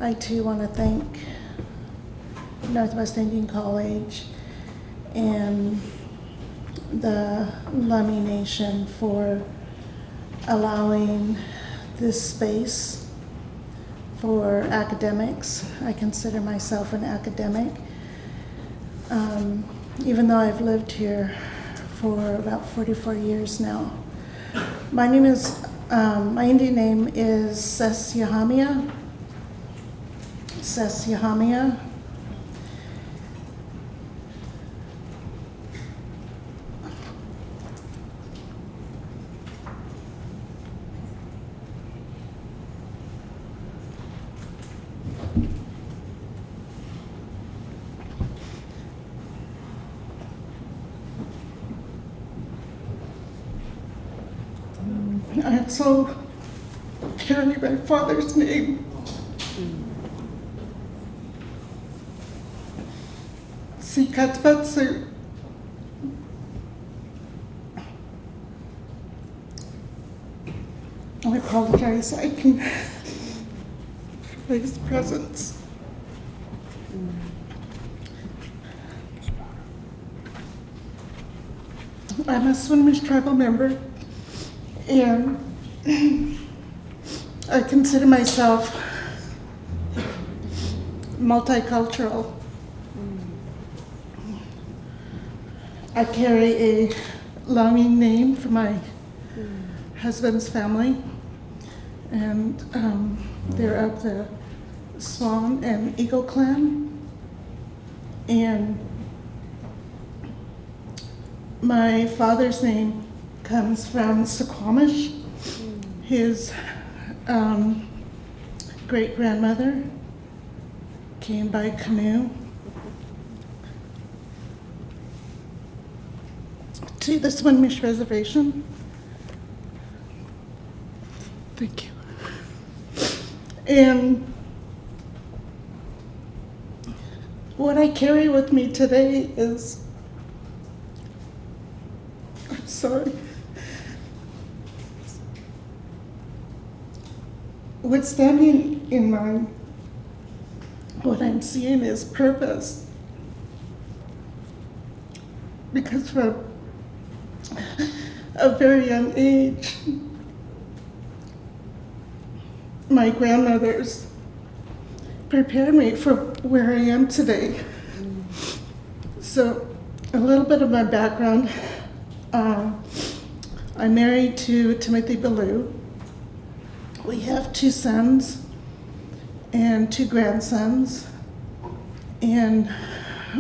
I too want to thank Northwest Indian College and the Lummi Nation for allowing this space for academics. I consider myself an academic, even though I've lived here for about 44 years now. My name is, my Indian name is Sesyahamia. I also carry my father's name. Sikatbatsu. I apologize. I can for his presence. I'm a Swinomish tribal member, and I consider myself multicultural. I carry a Lummi name for my husband's family, and they're of the Swan and Eagle clan. And my father's name comes from Suquamish. His great-grandmother came by canoe to the Swinomish Reservation. Thank you. And what I carry with me today is, I'm sorry, what's standing in what I'm seeing is purpose. Because from a very young age, my grandmothers prepared me for where I am today. So a little bit of my background. I'm married to Timothy Ballew. We have 2 sons and 2 grandsons. And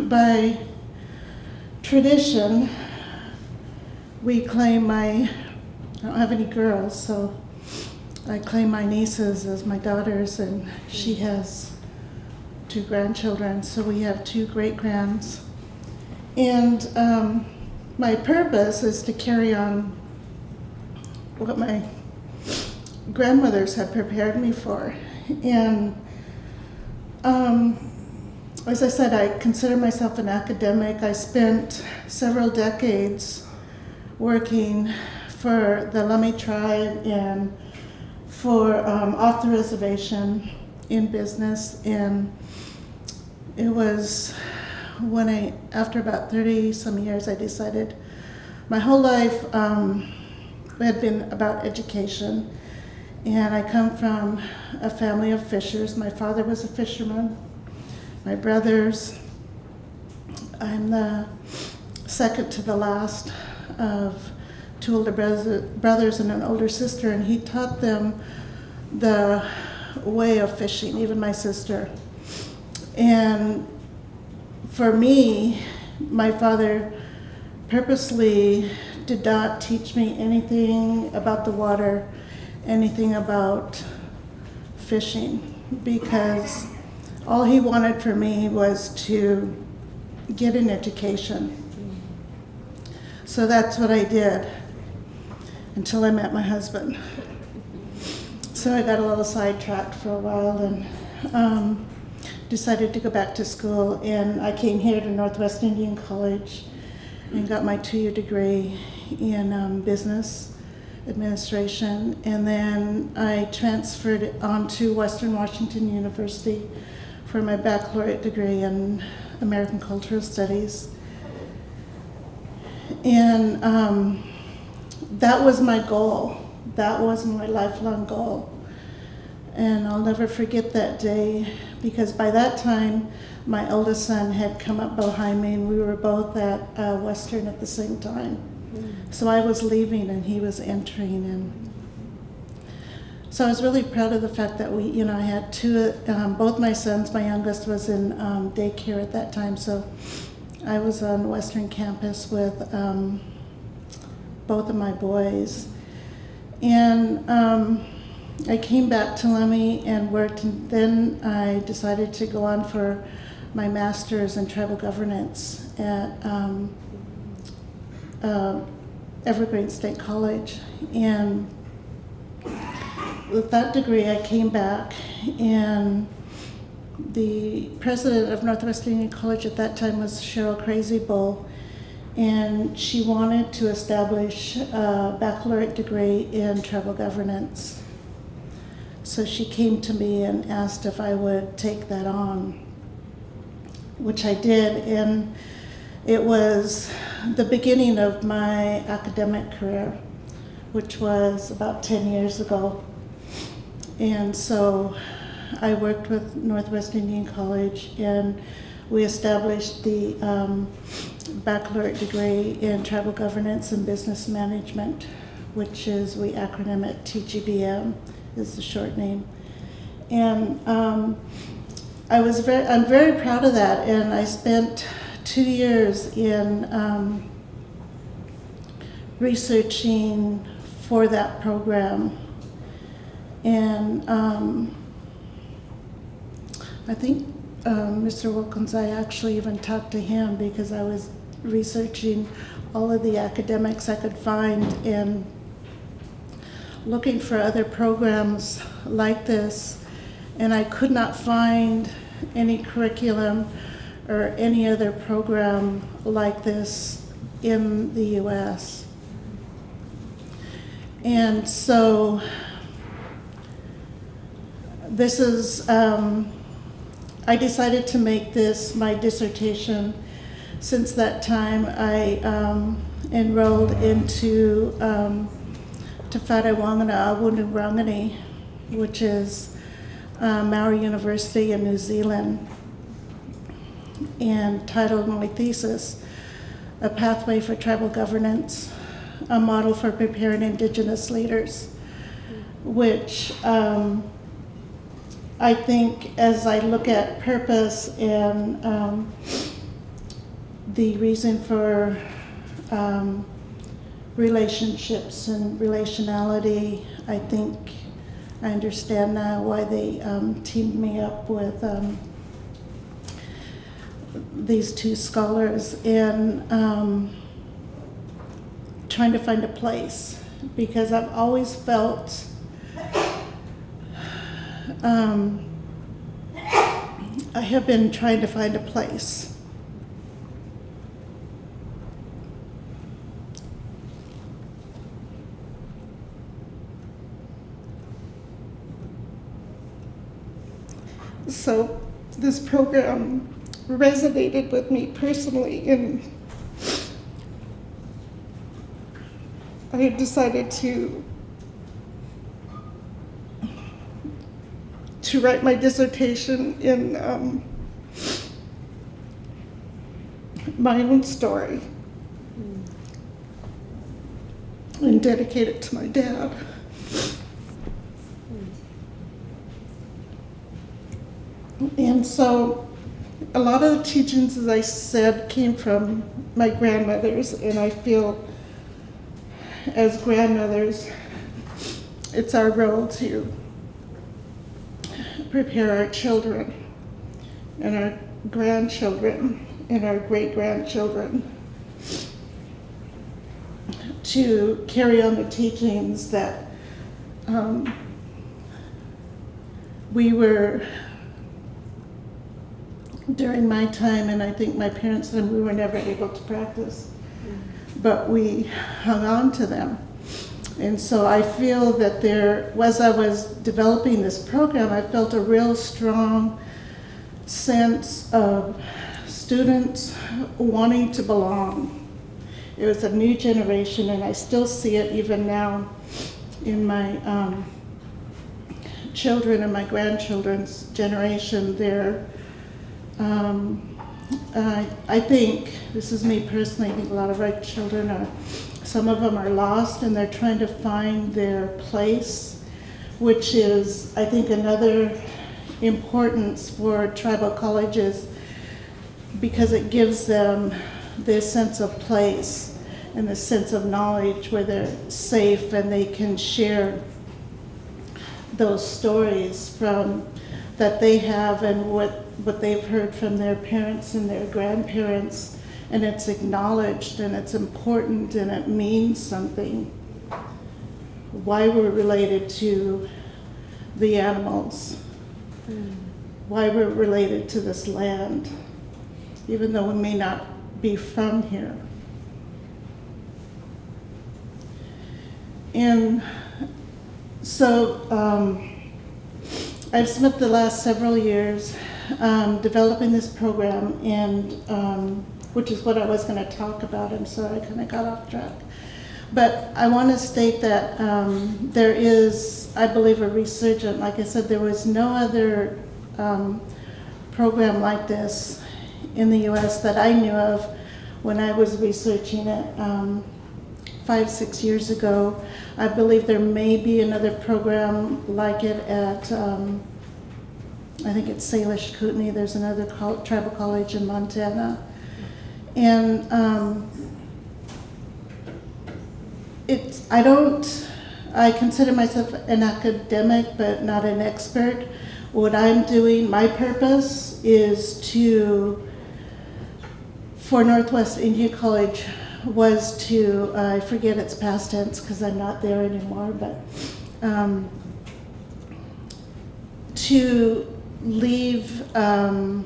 by tradition, we claim I don't have any girls, so I claim my nieces as my daughters, and she has 2 grandchildren, so we have 2 great-grands. And my purpose is to carry on what my grandmothers had prepared me for. And as I said, I consider myself an academic. I spent several decades working for the Lummi tribe and for off the reservation in business. And it was when after about 30 some years, I decided my whole life had been about education. And I come from a family of fishers. My father was a fisherman. My brothers, I'm the second to the last of 2 older brothers and an older sister, and he taught them the way of fishing, even my sister. And for me, my father purposely did not teach me anything about the water, anything about fishing, because all he wanted for me was to get an education. So that's what I did until I met my husband. So I got a little sidetracked for a while and decided to go back to school. And I came here to Northwest Indian College and got my 2-year degree in business administration, and then I transferred on to Western Washington University for my baccalaureate degree in American Cultural Studies. And that was my goal. That was my lifelong goal. And I'll never forget that day, because by that time, my eldest son had come up behind me, and we were both at Western at the same time. So I was leaving and he was entering, and so I was really proud of the fact that I had both my sons. My youngest was in daycare at that time, so I was on Western campus with both of my boys. And I came back to Lemhi and worked, and then I decided to go on for my master's in tribal governance at Evergreen State College. And with that degree, I came back, and the president of Northwestern Union College at that time was Cheryl Crazy Bull, and she wanted to establish a baccalaureate degree in tribal governance. So she came to me and asked if I would take that on, which I did, and it was the beginning of my academic career, which was about 10 years ago. And so I worked with Northwestern Union College, and we established the baccalaureate degree in tribal governance and business management, which is, we acronym it TGBM, is the short name. And I'm very proud of that, and I spent 2 years in researching for that program. And I think Mr. Wilkins, I actually even talked to him because I was researching all of the academics I could find and looking for other programs like this, and I could not find any curriculum or any other program like this in the US. And so this is, I decided to make this my dissertation. Since that time, I enrolled into Te Whare Wangana Awunu Rangani, which is Maori University in New Zealand, and titled my thesis, A Pathway for Tribal Governance, a Model for Preparing Indigenous Leaders, which I think, as I look at purpose and the reason for relationships and relationality, I think I understand now why they teamed me up with these two scholars in trying to find a place, because I've always felt I have been trying to find a place. So this program resonated with me personally, and I had decided to write my dissertation in my own story and dedicate it to my dad. And so a lot of the teachings, as I said, came from my grandmothers, and I feel as grandmothers, it's our role to prepare our children and our grandchildren and our great-grandchildren to carry on the teachings that we were, during my time, and I think my parents and we were never able to practice, but we hung on to them. And so I feel that as I was developing this program, I felt a real strong sense of students wanting to belong. It was a new generation, and I still see it even now in my children and my grandchildren's generation. I think, this is me personally, I think a lot of our children some of them are lost, and they're trying to find their place, which is, I think, another importance for tribal colleges, because it gives them this sense of place and this sense of knowledge where they're safe and they can share those stories that they have and what they've heard from their parents and their grandparents, and it's acknowledged and it's important and it means something. Why we're related to the animals, why we're related to this land, even though we may not be from here. And so I've spent the last several years developing this program, and which is what I was going to talk about. I'm sorry, I kind of got off track. But I want to state that there is, I believe, a resurgence. Like I said, there was no other program like this in the U.S. that I knew of when I was researching it 5-6 years ago. I believe there may be another program like it at, I think it's Salish Kootenai. There's another tribal college in Montana. And I consider myself an academic, but not an expert. What I'm doing, my purpose is for Northwest Indian College was to, I forget its past tense because I'm not there anymore, but to leave a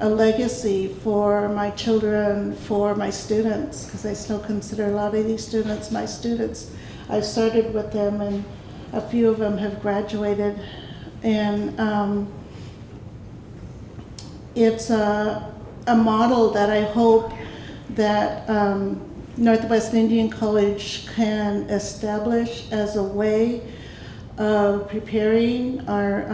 legacy for my children, for my students, because I still consider a lot of these students my students. I've started with them, and a few of them have graduated, and it's a model that I hope that Northwest Indian College can establish as a way of preparing our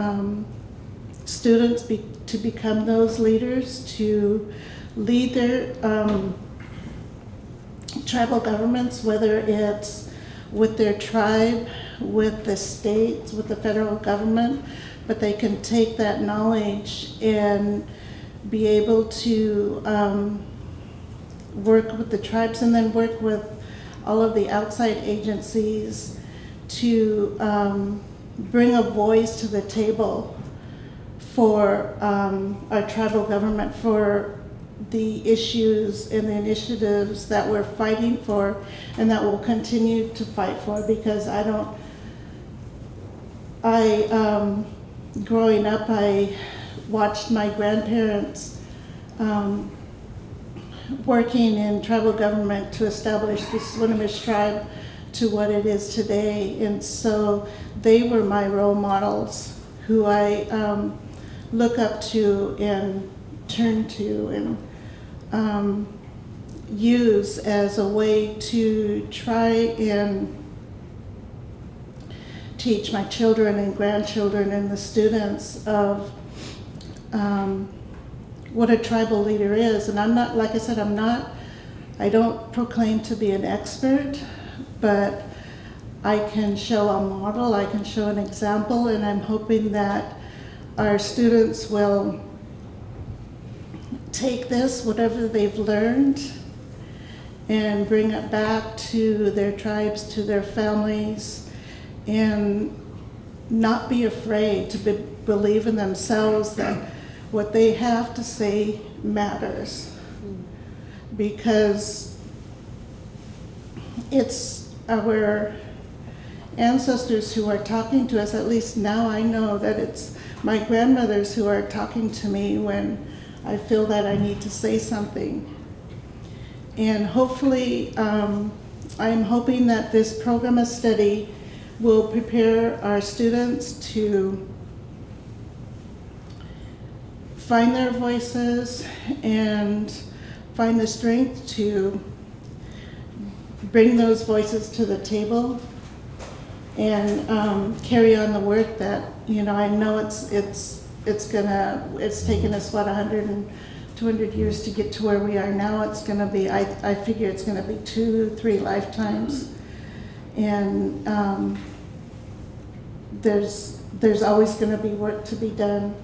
students to become those leaders, to lead their tribal governments, whether it's with their tribe, with the states, with the federal government, but they can take that knowledge and be able to work with the tribes and then work with all of the outside agencies to bring a voice to the table for our tribal government, for the issues and the initiatives that we're fighting for and that we'll continue to fight for, because growing up, I watched my grandparents working in tribal government to establish the Swinomish tribe to what it is today. And so they were my role models who I look up to and turn to and use as a way to try and teach my children and grandchildren and the students of what a tribal leader is. And I'm not, like I said, I don't proclaim to be an expert, but I can show a model, I can show an example, and I'm hoping that our students will take this, whatever they've learned, and bring it back to their tribes, to their families, and not be afraid to believe in themselves that what they have to say matters. Because it's our ancestors who are talking to us. At least now I know that it's my grandmothers who are talking to me when I feel that I need to say something. And hopefully I'm hoping that this program of study will prepare our students to find their voices and find the strength to bring those voices to the table and carry on the work that, I know it's taken us, 100 and 200 years to get to where we are now. It's gonna be, I figure it's gonna be 2-3 lifetimes. And there's always gonna be work to be done.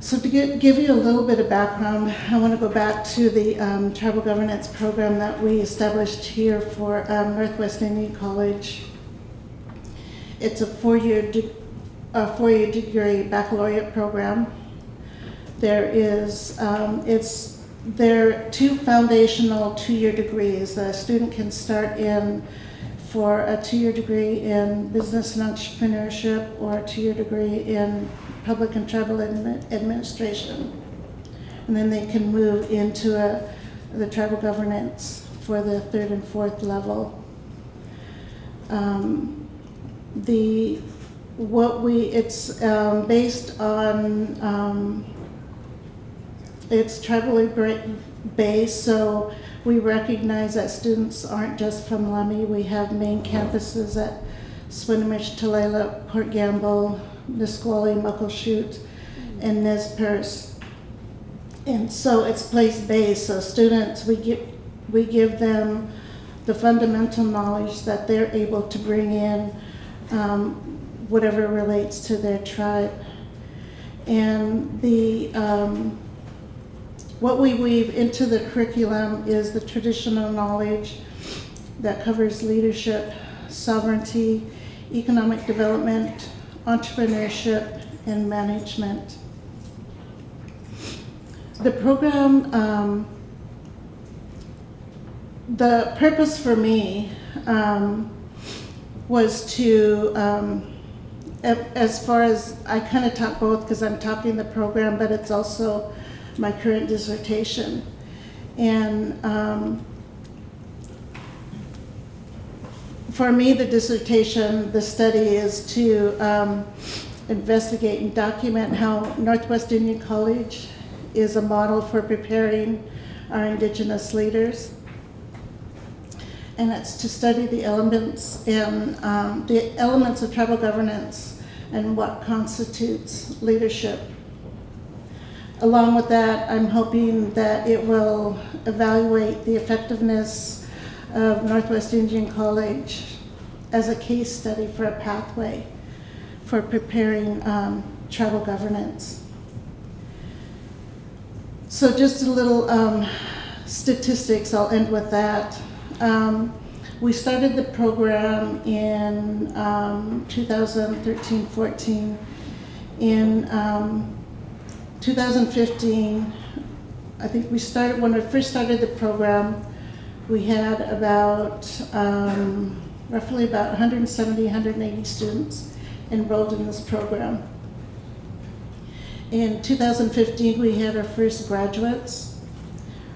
So to give you a little bit of background, I want to go back to the tribal governance program that we established here for Northwest Indian College. It's a four-year degree baccalaureate program. There are 2 foundational 2-year degrees. A student can start in for a 2-year degree in business and entrepreneurship or a 2-year degree in public and tribal administration. And then they can move into the tribal governance for the 3rd and 4th level. It's based on, it's tribally based, so we recognize that students aren't just from Lummi. We have main campuses at Swinomish, Tulalip, Port Gamble, Nisqually, Muckleshoot, and Nez Perce. And so it's place-based, so students, we give them the fundamental knowledge that they're able to bring in whatever relates to their tribe. And what we weave into the curriculum is the traditional knowledge that covers leadership, sovereignty, economic development, entrepreneurship, and management. The program, the purpose for me was to, as far as, I kind of talk both because I'm talking the program, but it's also my current dissertation. And for me, the dissertation, the study is to investigate and document how Northwest Indian College is a model for preparing our Indigenous leaders. And it's to study the elements of tribal governance and what constitutes leadership. Along with that, I'm hoping that it will evaluate the effectiveness of Northwest Indian College as a case study for a pathway for preparing tribal governance. So just a little statistics, I'll end with that. We started the program in 2013-14. In 2015, I think when we first started the program, we had about roughly about 170, 180 students enrolled in this program. In 2015, we had our first graduates.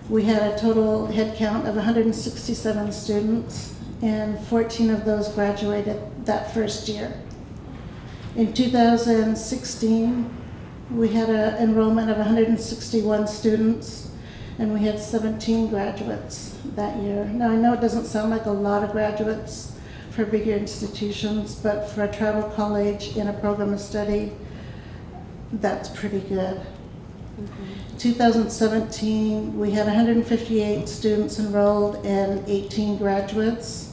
We had a total head count of 167 students, and 14 of those graduated that first year. In 2016, we had an enrollment of 161 students, and we had 17 graduates that year. Now, I know it doesn't sound like a lot of graduates for bigger institutions, but for a tribal college in a program of study, that's pretty good. Mm-hmm. 2017, we had 158 students enrolled and 18 graduates.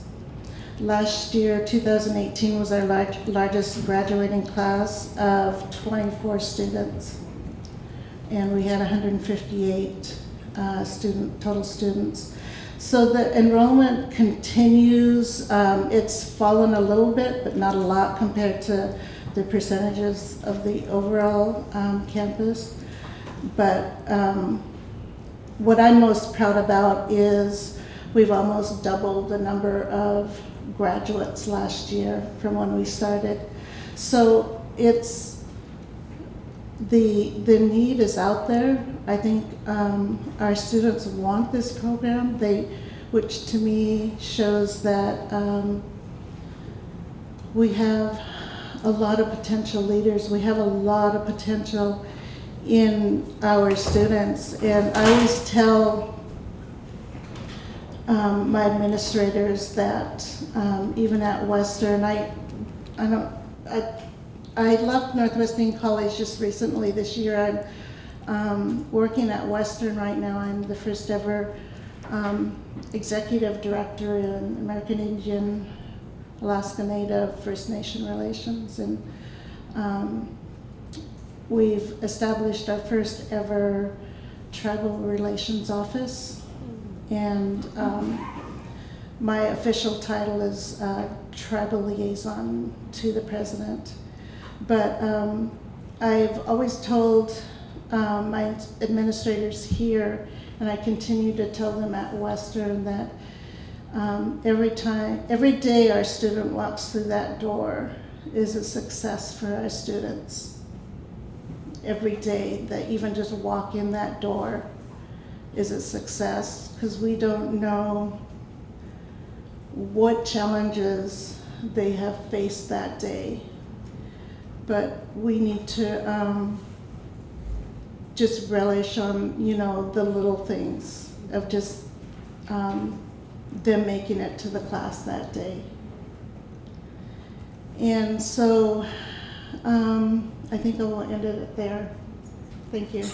Last year, 2018, was our largest graduating class of 24 students. And we had 158 total students. So the enrollment continues. It's fallen a little bit, but not a lot compared to the percentages of the overall campus. But what I'm most proud about is we've almost doubled the number of graduates last year from when we started. So it's the need is out there. I think our students want this program. which to me shows that we have a lot of potential leaders. We have a lot of potential in our students, and I always tell my administrators that even at Western, I left Northwestern College just recently this year. I'm working at Western right now. I'm the first ever executive director in American Indian, Alaska Native, First Nation relations, and we've established our first ever tribal relations office, and my official title is tribal liaison to the president. But I've always told my administrators here, and I continue to tell them at Western, that every day our student walks through that door is a success for our students. Every day that even just walk in that door is a success, because we don't know what challenges they have faced that day. But we need to just relish on, the little things of just them making it to the class that day. And so I think I will end it there. Thank you.